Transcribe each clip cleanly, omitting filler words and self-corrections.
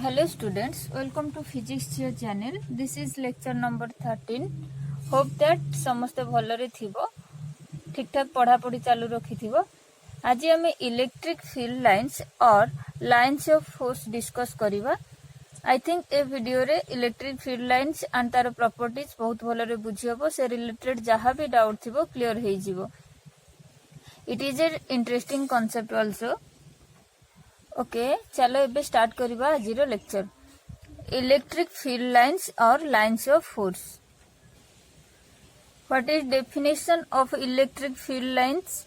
Hello students, welcome to physics channel. This is lecture number 13. Hope that समस्ते भलरे थिबो, ठीक ठाक पढ़ा पढ़ी चालू रखी थिबो. आज हमें इलेक्ट्रिक फील्ड लाइन्स और लाइन्स ऑफ फोर्स डिस्कस करिबा. आई थिंक ए वीडियो रे इलेक्ट्रिक फील्ड लाइन्स एंड तार प्रॉपर्टीज बहुत भलरे बुझी हबो. से रिलेटेड जहाँ भी डाउट थिबो क्लियर हेई जिवो. It is a interesting concept also. Okay चलो एबे स्टार्ट करिबा आजिरो लेक्चर. इलेक्ट्रिक फील्ड लाइन्स और lines of force. What is definition of electric field lines?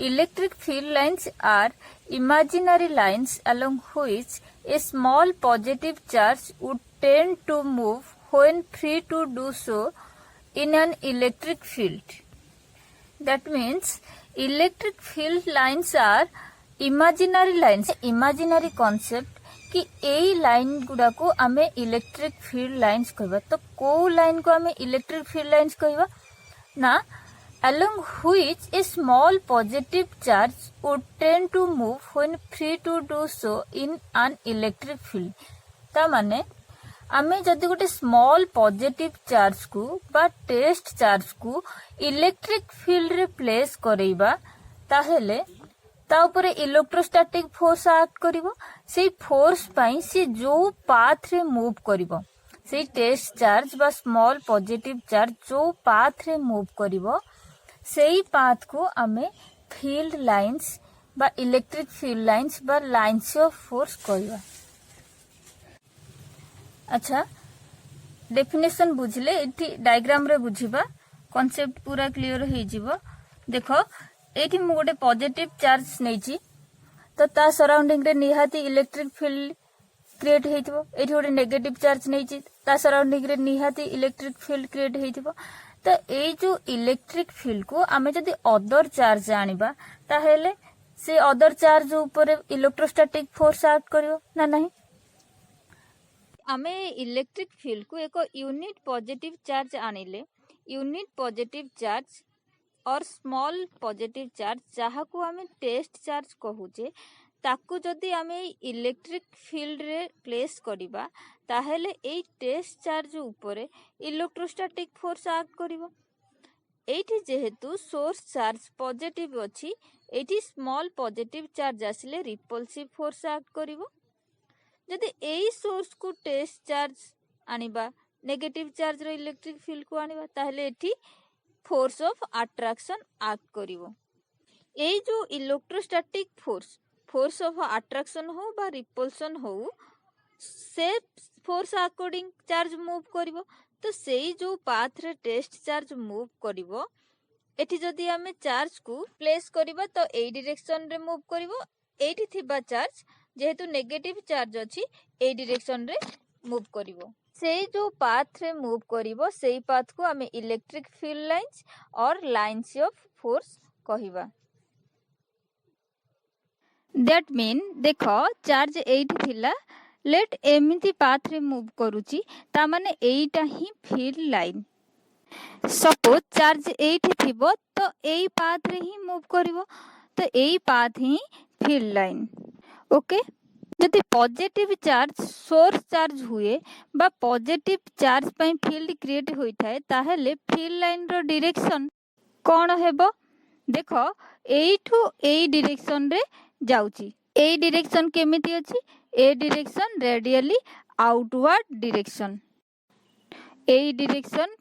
Electric field lines are imaginary lines along which a small positive charge would tend to move when free to do so in an electric field. That means electric field lines are imaginary lines. Imaginary concept कि एई line गुडा को आमे electric field lines कहबा. तो को line को आमे electric field lines कहबा ना along which a small positive charge would tend to move when free to do so in an electric field. ता माने आमे जदि गोटे स्मॉल पॉजिटिव चार्ज को बा टेस्ट चार्ज को इलेक्ट्रिक फील्ड रे प्लेस करेबा ताहेले ता ऊपर इलेक्ट्रोस्टैटिक फोर्स एक्ट करिवो. से फोर्स पई से जो पाथ रे मूव करिवो, से टेस्ट चार्ज बा स्मॉल पॉजिटिव चार्ज जो पाथ रे मूव करिवो सेई पाथ को आमे फील्ड लाइन्स बा इलेक्ट्रिक फील्ड लाइन्स बा लाइन्स ऑफ फोर्स कहबा. अच्छा डेफिनेशन बुझले एठी डायग्राम रे बुझिबा कांसेप्ट पूरा क्लियर हेई जिवो. देखो एठी मु गोटे पॉजिटिव चार्ज नेची तो ता सराउंडिंग रे निहाती इलेक्ट्रिक फील्ड क्रिएट हेइथिबो. एठी गोटे नेगेटिव चार्ज नेची ता सराउंडिंग रे निहाती इलेक्ट्रिक फील्ड क्रिएट हेइथिबो. तो ये जो इलेक्ट्रिक फील्ड को आमे जदि अदर चार्ज आनिबा ताहेले से अदर चार्ज ऊपर इलेक्ट्रोस्टैटिक फोर्स एक्ट करिवो ना नहीं. आमे इलेक्ट्रिक फील्ड को एक यूनिट पॉजिटिव चार्ज आनिले यूनिट पॉजिटिव चार्ज और स्मॉल पॉजिटिव चार्ज जहाँ को आमे टेस्ट चार्ज कहूचे ताकू जदि आमे इलेक्ट्रिक फील्ड रे प्लेस करिबा ताहेले एई टेस्ट चार्ज ऊपरे इलेक्ट्रोस्टैटिक फोर्स एक्ट करिवो. एठी जेहेतु सोर्स चार्ज पॉजिटिव अछि एठी स्मॉल पॉजिटिव चार्ज आसिले रिपल्सिव फोर्स एक्ट करिवो. जदि एई सोर्स को टेस्ट चार्ज आनिबा नेगेटिव चार्ज रो इलेक्ट्रिक फील्ड को आनिबा ताहेले एठी फोर्स ऑफ अट्रैक्शन एक्ट करिवो. एई जो इलेक्ट्रोस्टैटिक फोर्स ऑफ अट्रैक्शन हो बा रिपल्सन हो से फोर्स अकॉर्डिंग चार्ज मूव करिवो. तो सेई जो पाथ रे टेस्ट चार्ज मूव करिवो एठी जदि हमें चार्ज को प्लेस करिवो तो एई डायरेक्शन रे मूव करिवो. एठी थिबा चार्ज जेहेतु नेगेटिव चार्ज अछि एई डायरेक्शन रे मूव करिवो. सेई जो पाथ रे मूव करिवो सेई पाथ को हमें इलेक्ट्रिक फील्ड लाइन्स और लाइन्स ऑफ फोर्स कहिबा. दैट मीन देखो चार्ज एठी थिला लेट एमिति पाथ रे मूव करूची ता माने एईटा ही फील्ड लाइन. सपोज चार्ज एठी थिबो तो एई पाथ रे ही मूव करिवो तो एई पाथ ही फील्ड लाइन. ओके जदि पॉजिटिव चार्ज सोर्स चार्ज हुए बा पॉजिटिव चार्ज पई फील्ड क्रिएट होई थाए ताहेले फील्ड लाइन रो डायरेक्शन कोन हेबो. देखो एठू एई डायरेक्शन रे जाउची. ए डायरेक्शन केमिति अछि ए डायरेक्शन रेडियली आउटवर्ड डायरेक्शन. ए डायरेक्शन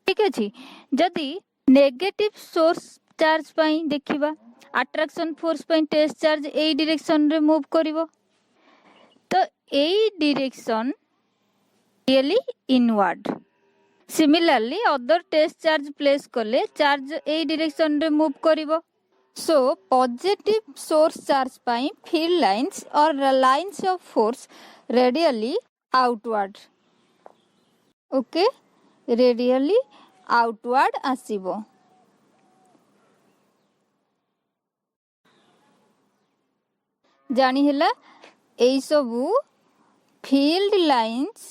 ठीक अछि. जदि नेगेटिव सोर्स चार्ज पई देखिबा अट्रैक्शन फोर्स पई टेस्ट चार्ज ए डायरेक्शन रे मूव करिवो तो ए direction radially inward. Similarly other test charge place करले चार्ज ए डायरेक्शन रे मूव करिवो. So positive source charge पाई field lines or lines of force radially outward. Okay, radially outward आसीबो. जानी हैला एई सबु field lines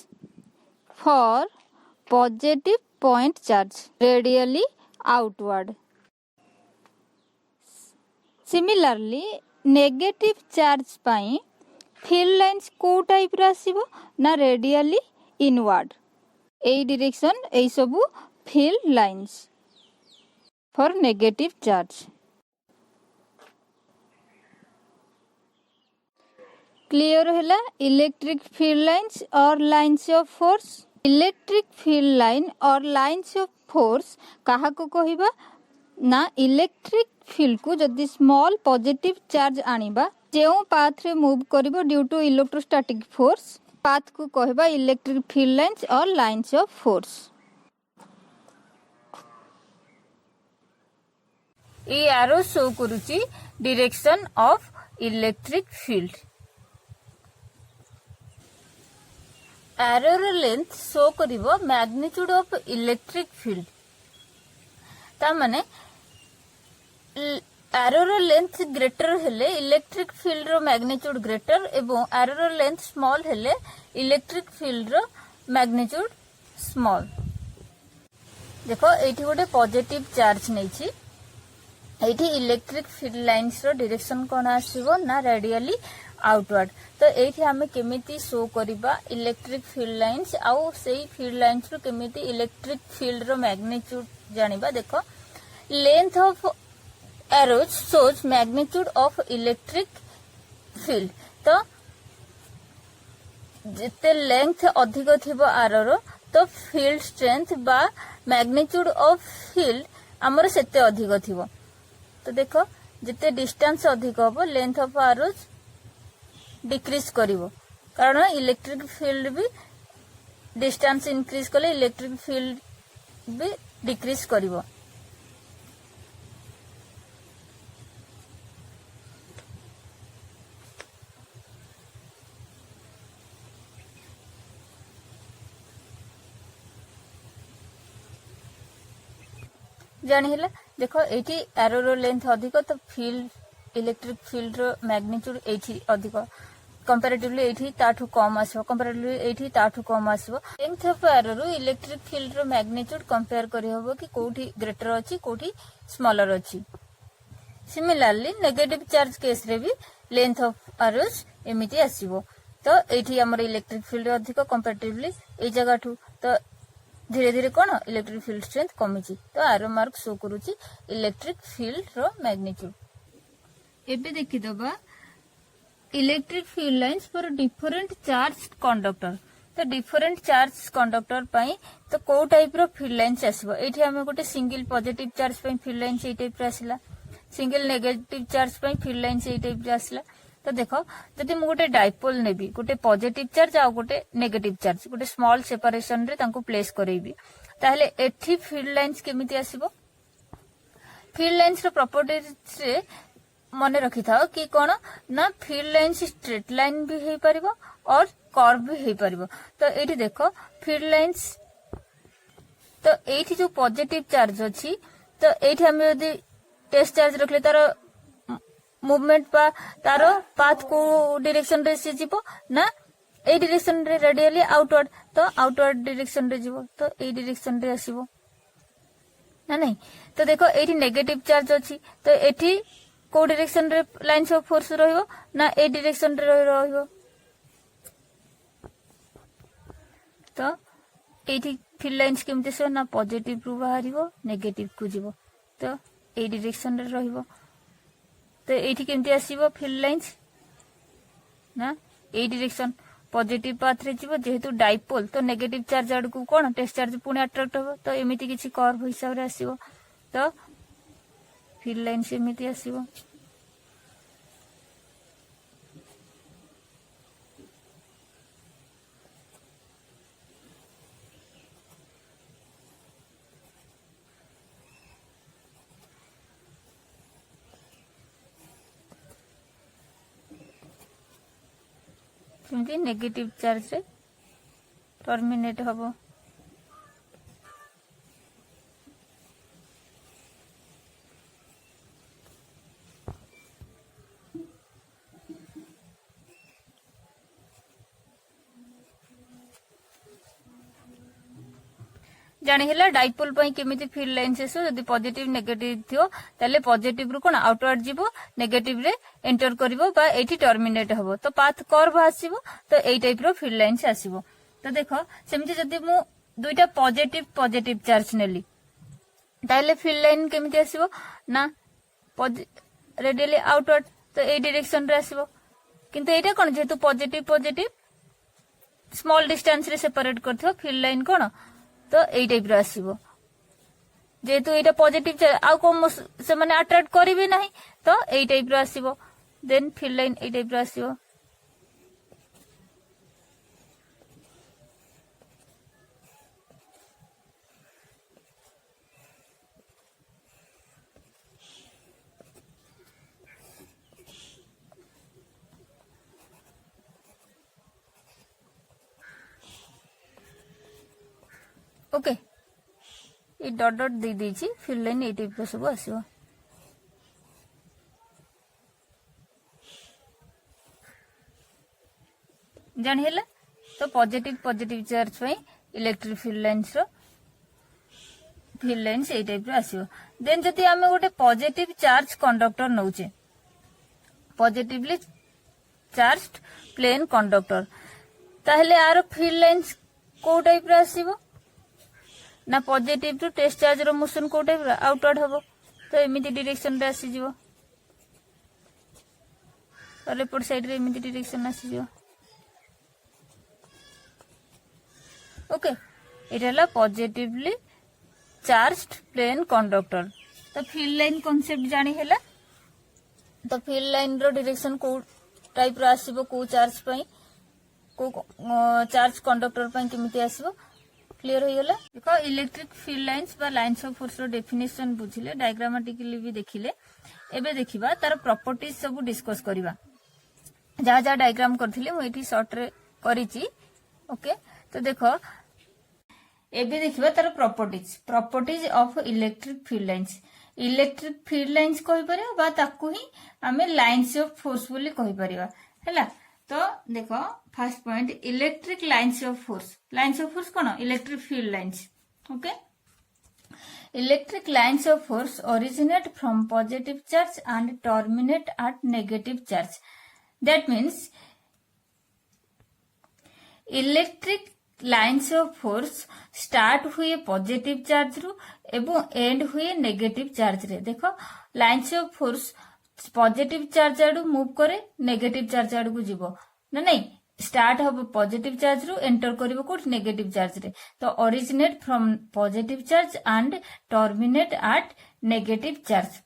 for positive point charge radially outward. Similarly, negative charge पाई field lines को type रा आसीबो ना रेडियली इनवर्ड ए डायरेक्शन ए सबु field lines for negative charge. Clear हैला इलेक्ट्रिक फील्ड लाइन्स और lines of force. Electric field line और लाइन्स ऑफ फोर्स कहा को कहिबा ना इलेक्ट्रिक फील्ड को जदि स्मॉल पॉजिटिव चार्ज आनिबा जेउ पाथ रे मूव करिवो due to electrostatic force path को कहबा इलेक्ट्रिक फील्ड लाइन्स और lines of force. A arrow show करूची डायरेक्शन ऑफ इलेक्ट्रिक फील्ड। एरोर लेंथ शो करिवो मैग्नीट्यूड ऑफ इलेक्ट्रिक फील्ड। ता माने एरोर लेंथ ग्रेटर हेले इलेक्ट्रिक फील्ड रो मैग्नीट्यूड ग्रेटर एवं एरोर लेंथ स्मॉल हेले इलेक्ट्रिक फील्ड रो मैग्नीट्यूड स्मॉल। देखो एठी गोटे पॉजिटिव चार्ज नै छी एठी इलेक्ट्रिक फील्ड लाइन्स रो डायरेक्शन कोन आसीबो ना रेडियली आउटवर्ड। तो एठी हमें केमिति शो करिबा इलेक्ट्रिक फील्ड लाइन्स आउ सेही फील्ड लाइन्स रो केमिति इलेक्ट्रिक फील्ड रो मैग्नीट्यूड जानिबा। देखो length of arrows shows magnitude of electric field. तो जिते लेंथ अधिक थिबो आरोर तो फील्ड स्ट्रेंथ बा मैग्नीट्यूड ऑफ फील्ड हमर सेते अधिक थिबो। तो देखो जिते डिस्टेंस अधिक होबो लेंथ ऑफ आरोज डिक्रीज करिवो कारण इलेक्ट्रिक फील्ड भी डिस्टेंस इंक्रीज कले इलेक्ट्रिक फील्ड भी डिक्रीज करिवो। जानी है देखो एठी एरो रो लेंथ अधिक तो फील्ड इलेक्ट्रिक फील्ड रो मैग्नीट्यूड एठी अधिक कंपैरेटिवली एठी ताठू कम आसबो कंपैरेटिवली एठी ताठू कम आसबो। लेंथ ऑफ एरो रो इलेक्ट्रिक फील्ड रो मैग्नीट्यूड कंपेयर करि होबो कि कोठी ग्रेटर अछि कोठी स्मॉलर अछि। सिमिलरली नेगेटिव चार्ज केस रे भी लेंथ ऑफ एरोज एमिति आसीबो। तो एठी हमर इलेक्ट्रिक फील्ड अधिक कंपैरेटिवली ए जगह तो धीरे धीरे कौन इलेक्ट्रिक फील्ड स्ट्रेंथ कमी। तो एरो मार्क शो करूची इलेक्ट्रिक फील्ड रो मैग्नीट्यूड। एबे देखि दबा electric field lines for different charge conductor. तो डिफरेंट चार्ज कंडक्टर पई तो को टाइप रो फील्ड लाइन्स आसीबो। एठी हमें गोटे सिंगल पॉजिटिव चार्ज पई फील्ड लाइन्स ए टाइप रे आसिला सिंगल नेगेटिव चार्ज पई फील्ड लाइन्स ए टाइप रे आसिला। तो देखो जदि मु गोटे डाइपोल नेबी गोटे पॉजिटिव चार्ज आ गोटे नेगेटिव चार्ज गोटे स्मॉल सेपरेशन रे तांको प्लेस करेबी ताहले एठी फील्ड लाइन्स केमिति आसीबो। फील्ड लाइन्स रो प्रॉपर्टीज रे मने रखि थाओ कि कोन ना फील्ड लाइन्स स्ट्रेट लाइन भी हेई परिबो और कर्व भी हेई परिबो। तो एठी देखो फील्ड लाइन्स तो एठी जो पॉजिटिव चार्ज अछि तो एठी हम यदि टेस्ट चार्ज रखले तारो मूवमेंट पा तारो पाथ को डायरेक्शन रे से जीवो ना ए डायरेक्शन रे रेडियली आउटवर्ड तो आउटवर्ड डायरेक्शन रे जीवो तो ए डायरेक्शन रे आसीबो ना नहीं। तो देखो एठी नेगेटिव चार्ज अछि तो एठी को डायरेक्शन रे लाइन्स ऑफ फोर्स रहिबो ना ए डायरेक्शन रे रहिबो। तो एठी फील्ड लाइन्स केमते से ना पॉजिटिव रु बाहरिबो नेगेटिव को जीवो तो ए डायरेक्शन रे रहिबो। तो एठी केमते आसीबो फील्ड लाइन्स ना ए डायरेक्शन पॉजिटिव पाथ रे जीवो जेहेतु डाइपोल तो नेगेटिव चार्ज आड़ को कोन टेस्ट चार्ज पुणी अट्रैक्ट हो तो एमिति किछि कर्व हिसाब रे आसीबो। तो फील्ड लाइन्स एमिति आसीबो। सेमती नेगेटिव चार्ज रे टर्मिनेट हबो। जानी हैला डाइपोल पई केमिति फील्ड लाइन्स आसो जदी पॉजिटिव नेगेटिव थियो ताले पॉजिटिव रु कोन आउटवर्ड जीवो नेगेटिव रे एंटर करिवो बा एठी टर्मिनेट हबो तो पाथ कर्व आसीबो तो एई टाइप रो फील्ड लाइन्स आसीबो। तो देखो सेमति जदी मु दुईटा पॉजिटिव पॉजिटिव चार्ज नेली ताले फील्ड लाइन केमिति आसीबो ना रेडियली आउटवर्ड तो एई डायरेक्शन रे आसीबो किंतु एटा कोन जेतु पॉजिटिव पॉजिटिव स्मॉल डिस्टेंस रे सेपरेट करथिबो फील्ड लाइन कोन तो एई टाइप रो आसीबो जेतु एटा पॉजिटिव आ को से माने अट्रैक्ट करिवे नाही तो एई टाइप रो आसीबो देन फील्ड लाइन एई टाइप रो आसीबो। ओके ये डॉट डॉट दे दीची फील्ड लाइन ए टाइप सब आसीबो। जान हैला तो पॉजिटिव पॉजिटिव चार्ज पई इलेक्ट्रिक फील्ड लाइन्स रो फील्ड लाइन्स ए टाइप रो आसीबो। देन जति हमें गोटे पॉजिटिव चार्ज कंडक्टर नउचे पॉजिटिवली चार्ज्ड प्लेन कंडक्टर ताहले आरो फील्ड लाइन्स को टाइप रो आसीबो ना positive to test charge row motion को टाइप रो आउटवर्ड हबो तो एमिति डायरेक्शन रे आसी जिवो और एपट साइड रे एमिति डायरेक्शन आसी जिवो। ओके इटाला पॉजिटिवली चार्ज्ड प्लेन कंडक्टर। तो फील्ड लाइन कांसेप्ट जानी हैला तो फील्ड लाइन रो डायरेक्शन को टाइप रो आसीबो को चार्ज पई को चार्ज कंडक्टर पई केमिति आसीबो क्लियर हो गला। देखो इलेक्ट्रिक फील्ड लाइन्स बा लाइन्स ऑफ फोर्स रो डेफिनेशन बुझिले डायग्रामेटिकली भी देखिले एबे देखिबा तार प्रॉपर्टीज सब डिस्कस करिबा जा जा डायग्राम करथिले मु एठी शॉर्ट रे करिची। ओके तो देखो एबे देखिबा तार properties of electric field lines कहि परिबा बा ताकू ही हमें लाइन्स ऑफ फोर्स बोली कहि परिबा हैला। तो देखो first point electric lines of force कौन electric field lines. Okay electric lines of force originate from positive charge and terminate at negative charge that means electric lines of force start हुए positive charge रु एवं एंड हुए negative charge रे। देखो lines of force positive charge आडू move करे negative charge आडू को जीवो ना नहीं स्टार्ट हम पॉजिटिव चार्ज रु एंटर करिवो कोट नेगेटिव चार्ज रे तो originate from positive charge and terminate at negative charge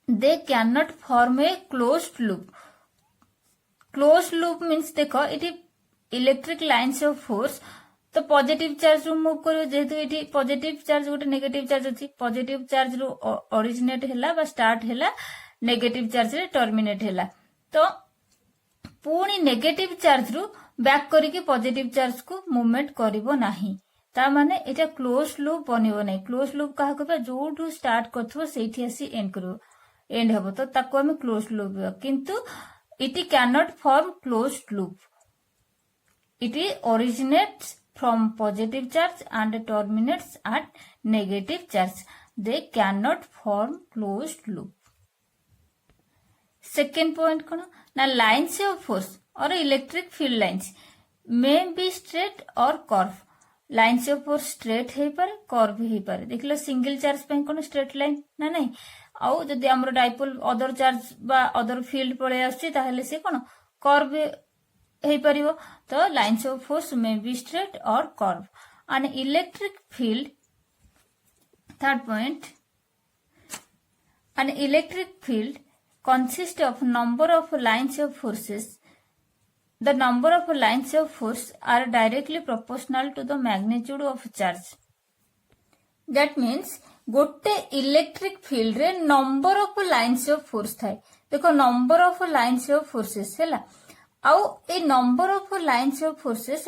they can not form a closed loop means देखो इटी इलेक्ट्रिक लाइन्स ऑफ फोर्स तो पॉजिटिव चार्ज रु मूव करिवो जेहेतु इटी पॉजिटिव चार्ज गोटे नेगेटिव चार्ज अछि पॉजिटिव चार्ज रु originate हैला बा start हैला नेगेटिव चार्ज रे टर्मिनेट हैला तो पुणी नेगेटिव चार्ज रु बैक करके पॉजिटिव चार्ज को मूवमेंट करिवो नाही ता माने एटा क्लोज लूप बनिवो नाही। क्लोज लूप कहा कहबा जोठू स्टार्ट करथबो सेठी आसी एंड करिवो एंड हबो तो ताको हम क्लोज लूप किंतु it can not form close loop it originates from positive charge and terminates at negative charge they can not form close loop. Second point कौन ना लाइन्स ऑफ फोर्स और electric field lines may be straight और curve lines of force straight हे पारे curve हे पारे देखिलो single charge पे कौन straight line ना नहीं आउ जदि हमरो डाइपोल अदर चार्ज बा अदर फील्ड पळे आछि ताहले से कोन कर्व हे परिवो तो lines of force may be straight और curve and electric field. Third point an electric field consist of number of lines of forces. The number of lines of force are directly proportional to the magnitude of charge. That means गोटे electric field रे number of lines of force थाए देखो number of lines of forces हैला आउ ए number of lines of forces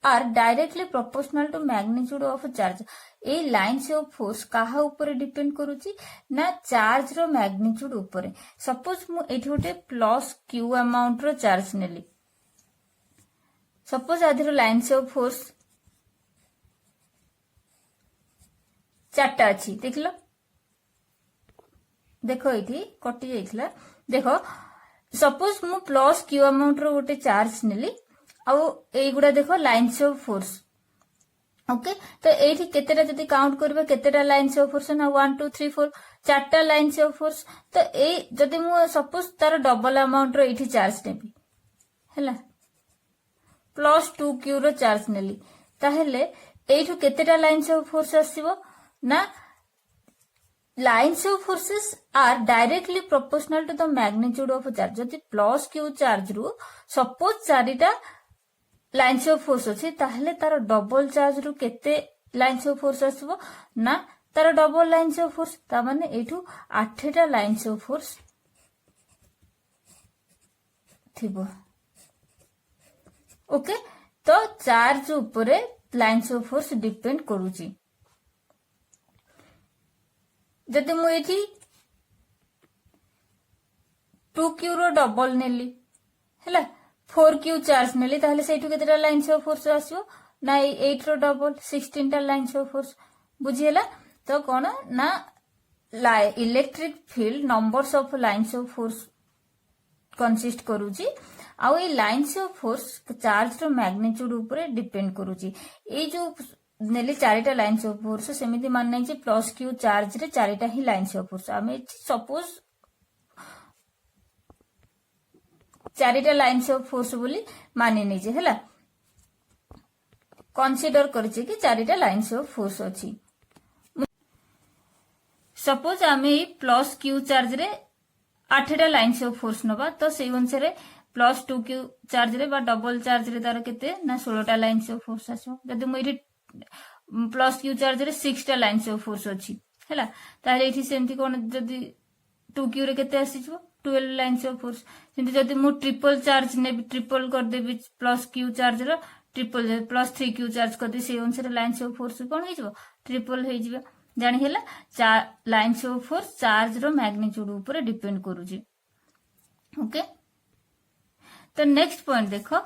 are directly proportional to magnitude of charge ए lines of force कहा ऊपर डिपेंड करूची ना चार्ज रो मैग्नीट्यूड ऊपर। सपोज मु एठी गोटे प्लस क्यू अमाउंट रो चार्ज नेली सपोज आधीर लाइन्स ऑफ फोर्स चारटा अछि देखलो देखो एठी कटि जाइथिला देखो सपोज मु प्लस क्यू अमाउंट रो गोटे चार्ज नेली आ एगुडा देखो लाइन्स ऑफ फोर्स ओके तो एठी केतेटा जदी काउंट करबे केतेटा लाइन्स ऑफ फोर्स ना 1 2 3 4 चारटा लाइन्स ऑफ फोर्स तो ए जदी मु सपोज तार डबल अमाउंट रो एठी चार्ज नेबी हैला प्लस 2 क्यू रो चार्ज नेली ताहेले एठु केतेटा लाइन्स ऑफ फोर्स आसीबो ना lines of forces are directly proportional to the magnitude of charge जदि प्लस क्यू चार्ज रु सपोज चारिटा लाइन्स ऑफ फोर्स अछि ताहले तार डबल चार्ज रु केते लाइन्स ऑफ फोर्स आसीबो ना तार डबल लाइन्स ऑफ फोर्स ता माने एठु 8टा लाइन्स ऑफ फोर्स थिबो ओके तो चार्ज ऊपरे लाइन्स ऑफ फोर्स डिपेंड करूची जदि मु एठी 2q रो डबल नेली हैला 4q चार्ज नेली ताहले सेठु केतेटा लाइन्स ऑफ फोर्स आसीबो ना 8 रो डबल 16 टा लाइन्स ऑफ फोर्स बुझियला तो कोन ना electric field numbers of lines of force consist करूची आ ए लाइन्स ऑफ फोर्स चार्ज रो मैग्नीट्यूड ऊपर डिपेंड करूची ए जो नेली चारिटा लाइन्स ऑफ फोर्स सेमिति मान नै जे प्लस क्यू चार्ज रे चारिटा ही लाइन्स ऑफ फोर्स आमे सपोज चारिटा लाइन्स ऑफ फोर्स बोली माने नै जे हैला कंसीडर करछि कि चारिटा लाइन्स ऑफ फोर्स अछि सपोज आमे प्लस क्यू चार्ज रे 8टा लाइन्स ऑफ फोर्स नबा तो सेई अनुसार प्लस 2 क्यू चार्ज रे बा डबल चार्ज रे तार केते ना 16टा लाइन्स ऑफ फोर्स आसो जदि मु एठी प्लस क्यू चार्ज रे 6टा लाइन्स ऑफ फोर्स अछि हैला ताले एठी सेमति कोन जदि 2 क्यू रे केते आसीजो 12 लाइन्स ऑफ फोर्स सेमति जदि मु ट्रिपल चार्ज ने ट्रिपल कर देबी प्लस क्यू चार्ज रो ट्रिपल प्लस 3 क्यू चार्ज कर दे से अनुसार लाइन्स ऑफ फोर्स कोन हे जबो ट्रिपल हे जबो जानि हैला लाइन्स ऑफ फोर्स चार्ज रो मैग्नीट्यूड ऊपर डिपेंड करूजी ओके तो नेक्स्ट पॉइंट देखो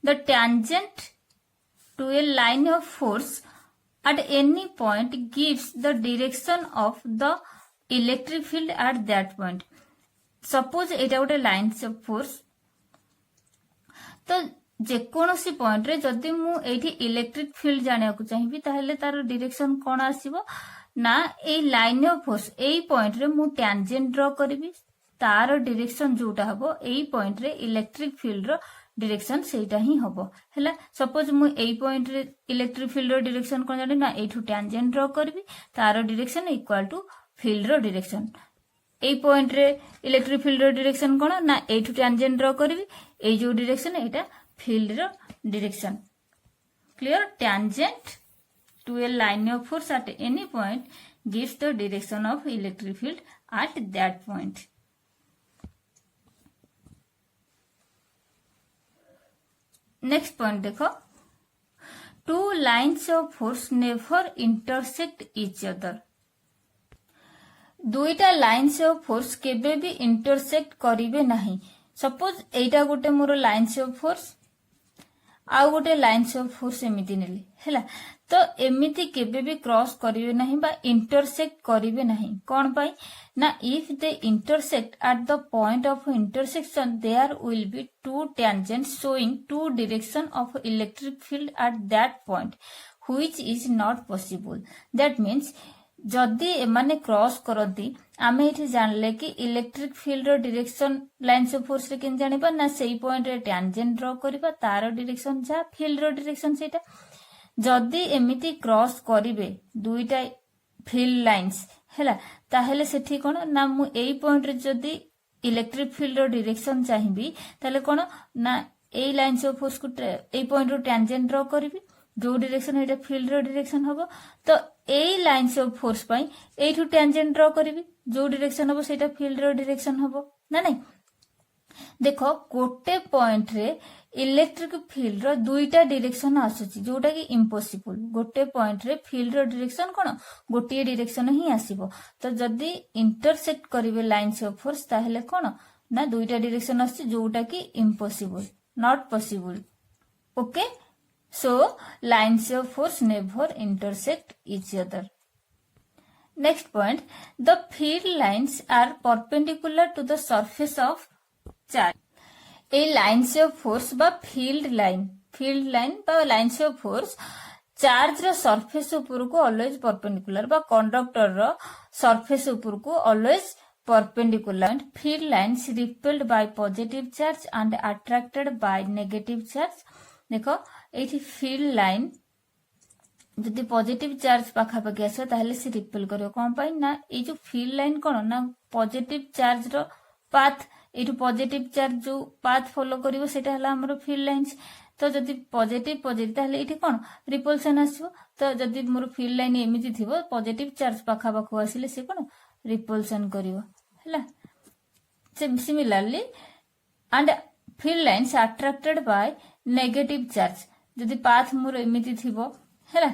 the tangent to a line of force at any point gives the direction of the electric field at that point suppose एटा गोटे lines of force तो जेकोनोसी point रे जदि मु एठी इलेक्ट्रिक फील्ड जानिया को चाहिबी ताहेले तार डायरेक्शन कोन आसीबो ना ए लाइन ऑफ फोर्स एई पॉइंट रे मु टेंजेंट ड्रा करबी तार डायरेक्शन जोटा हबो एई पॉइंट रे इलेक्ट्रिक फील्ड रो डायरेक्शन सेटा ही हबो हैला सपोज मु एई पॉइंट रे इलेक्ट्रिक फील्ड रो डायरेक्शन कोन जानि ना एठु टेंजेंट ड्रा करबी तार डायरेक्शन इक्वल टू फील्ड रो डायरेक्शन एई पॉइंट रे इलेक्ट्रिक फील्ड रो डायरेक्शन कोन ना एठु टेंजेंट ड्रा करबी एई जो डायरेक्शन एटा फील्ड रो direction clear tangent to a line of force at any point gives the direction of electric field at that point next point देखो two lines of force never intersect each other दुईटा lines of force केबे भी intersect करिवे नाही suppose एटा गोटे मोर lines of force आ गोटे लाइन्स ऑफ फोर्स एमिति नेली हैला तो एमिति केबे भी क्रॉस करिवे नाही बा इंटरसेक्ट करिवे नाही कोन पाई ना if they intersect at the point of intersection there will be two tangents showing two direction of electric field at that point which is not possible that means जदि एमाने क्रॉस करती आमे एठी जानले कि इलेक्ट्रिक फील्ड रो direction lines of force रे केन जानिबा ना सेई पॉइंट रे टेंजेंट ड्रा करिबा तार डायरेक्शन जा फील्ड रो डायरेक्शन सेटा जदि एमिति क्रॉस करिवे दुईटा फील्ड लाइन्स हैला ताहेले सेठी कोन ना मु एई पॉइंट रे जदि इलेक्ट्रिक फील्ड रो डायरेक्शन चाहिबी ताले कोन ना एई लाइन्स ऑफ फोर्स को एई पॉइंट रो टेंजेंट ड्रा करिबी जो डायरेक्शन एटा फील्ड रो डायरेक्शन हबो तो एई लाइन्स ऑफ फोर्स पई एठु टेंजेंट ड्रा करिवि जो डायरेक्शन हबो सेटा फील्ड रो डायरेक्शन हबो ना नहीं देखो गोटे पॉइंट रे इलेक्ट्रिक फील्ड रो दुईटा डायरेक्शन आसुची जोटा कि इम्पॉसिबल गोटे पॉइंट रे फील्ड रो डायरेक्शन कोन गोटे डायरेक्शन ही आसीबो तो जदी इंटरसेक्ट करिवे लाइन्स ऑफ फोर्स ताहेले कोन ना दुईटा डायरेक्शन आसी जोटा कि impossible not possible okay So lines of force never intersect each other. Next point, the field lines are perpendicular to the surface of charge. A lines of force बा field line बा lines of force charge रो surface ऊपर को always perpendicular बा conductor रो surface ऊपर को always perpendicular. Field lines repelled by positive charge and attracted by negative charge. देखो एठी फील्ड लाइन जदि पॉजिटिव चार्ज पाखापाखि आस ताहले से रिपेल करियो कोन पाई ना ए जो फील्ड लाइन कोन ना पॉजिटिव चार्ज रो पाथ एठु पॉजिटिव चार्ज जो पाथ फॉलो करिवो सेटा हला हमरो फील्ड लाइन्स. तो जदि पॉजिटिव ताहले एठी कोन रिपल्सन आसीबो. तो जदि मोर फील्ड लाइन एमिति थिबो पॉजिटिव चार्ज पाखापाखु आसिले से कोन रिपल्सन करिवो हला. Similarly and field lines attracted by negative charge जदि पाथ मोर एमिति थिबो है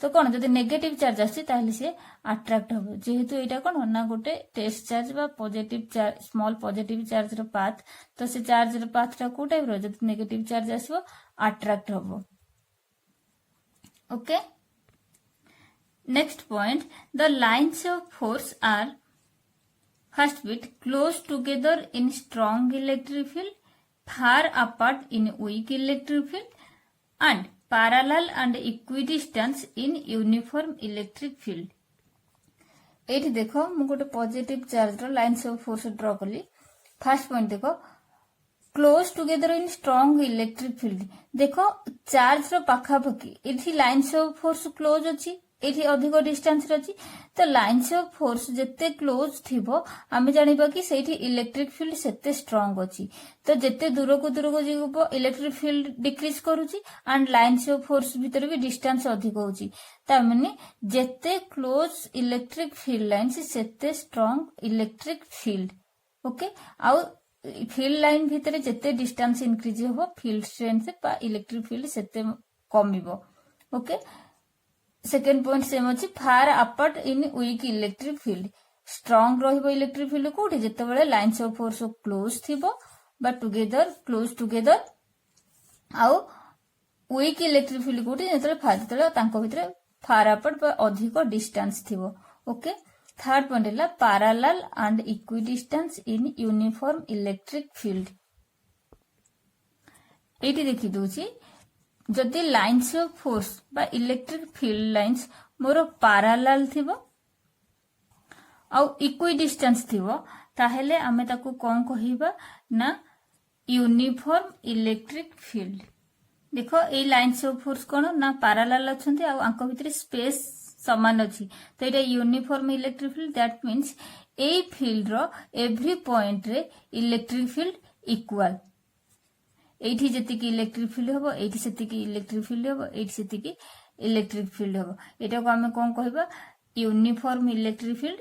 तो कौन जब नेगेटिव चार्ज आसी से अट्राक्ट हम जेहेतु यहाँ कौन ना गोटे टेस्ट चार्ज बा positive charge small positive charge रो पाथ तो से चार्ज रो पाथ टा को टाइप रो जब नेगेटिव चार्ज आसीबो अट्राक्ट हम. Okay next point the lines of force are first bit close together in strong electric field far apart in weak electric field and parallel and equidistant in uniform electric field. एठी देखो मु गोटे positive charge रो lines of force draw कली. First point देखो close together in strong electric field. देखो charge रो पाखापाखि एठी लाइन्स ऑफ फोर्स क्लोज अछि एठी अधिक डिस्टेंस रे अछि. तो लाइन्स ऑफ फोर्स जत्ते क्लोज थिबो आमे जानिबा कि सेठी इलेक्ट्रिक फील्ड सेते स्ट्रॉन्ग अछि. तो जत्ते दूर को जीवो इलेक्ट्रिक फील्ड डिक्रीज करूची एंड लाइन्स ऑफ फोर्स भीतर भी डिस्टेंस अधिक होची. ता माने जत्ते क्लोज इलेक्ट्रिक फील्ड लाइन्स सेते स्ट्रॉन्ग इलेक्ट्रिक फील्ड. ओके आउ फील्ड लाइन भीतर जत्ते डिस्टेंस इंक्रीज हो फील्ड स्ट्रेंथ बा इलेक्ट्रिक फील्ड सेते कमिबो. ओके सेकेंड पॉइंट सेम अछि फार apart in weak electric field. Strong रहिबो इलेक्ट्रिक फील्ड कोठी जत्ते लाइन्स ऑफ फोर्स क्लोज थिबो बा टुगेदर क्लोज टुगेदर आउ वीक इलेक्ट्रिक फील्ड कोठी जत्ते तांको भितर फार अपार्ट बा अधिक डिस्टेंस थिबो. ओके थर्ड पॉइंट हला parallel and equidistance in uniform electric field. Eighty देखि दोची जदि लाइन्स ऑफ फोर्स बा इलेक्ट्रिक फील्ड लाइन्स मोर पैरेलल थिबो आउ इक्विडिस्टेंस थिबो ताहेले आमे ताकू कोन कहिबा ना यूनिफॉर्म इलेक्ट्रिक फील्ड. देखो ए लाइन्स ऑफ फोर्स कोन ना पैरेलल अछंती आ आंको भितर स्पेस समान अछि. तो एटा uniform electric field that means a field रो एवरी पॉइंट रे इलेक्ट्रिक फील्ड इक्वल. एठी जतिकी इलेक्ट्रिक फील्ड होबो एठी सेतिकी इलेक्ट्रिक फील्ड होबो एठी सेतिकी इलेक्ट्रिक फील्ड होबो. एटा को आमे कोन कहिबा यूनिफॉर्म इलेक्ट्रिक फील्ड.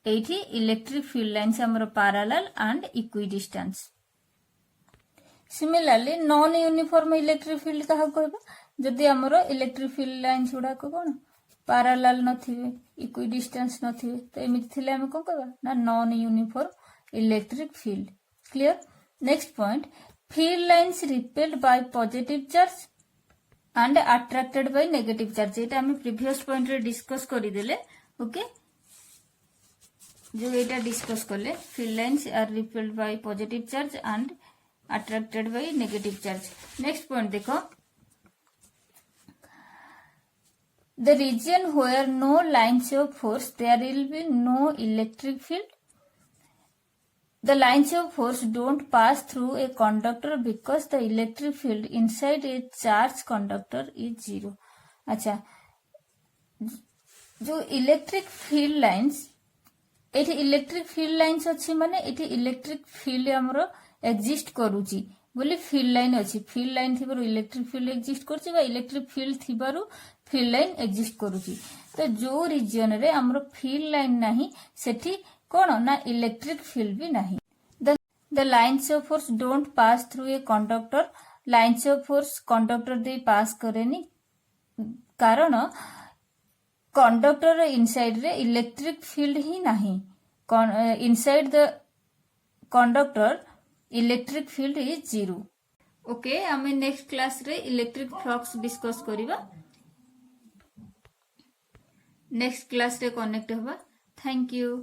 एठी इलेक्ट्रिक फील्ड लाइन्स हमर parallel and equidistance. Similarly non uniform electric field कहा कहबा जदि हमर इलेक्ट्रिक फील्ड लाइन्स गुडा को कोन पैरेलल नथिबे इक्विडिस्टेंस नथिबे तो एमिति थिले हम कोन कहबा ना non uniform electric field. Clear. Next point field lines repelled by positive charge and attracted by negative charge. एटा हम प्रीवियस पॉइंट रे डिस्कस करि देले. ओके जो एटा डिस्कस करले field lines are repelled by positive charge and attracted by negative charge. Next point देखो the region where no lines of force there will be no electric field. The lines of force don't pass through a conductor because the electric field inside a charged conductor is zero. अच्छा जो electric field lines एठी electric field lines अछि माने एठी electric field हमरो exist करूची बोली field line अछि. फील्ड लाइन थिबारु इलेक्ट्रिक फील्ड एक्जिस्ट करछि बा इलेक्ट्रिक फील्ड थिबारु फील्ड लाइन एक्जिस्ट करूची. तो जो रीजन रे हमरो फील्ड लाइन नाही सेठी कोन ना इलेक्ट्रिक फील्ड भी नहीं. The lines of force don't pass through a conductor. Lines of force conductor दे पास करेनी कारण कंडक्टर इनसाइड रे इलेक्ट्रिक फील्ड ही नहीं. Inside the conductor electric field is zero. Okay आमे नेक्स्ट क्लास रे इलेक्ट्रिक फ्लक्स डिस्कस करिबा next class रे कनेक्ट होबा थैंक यू।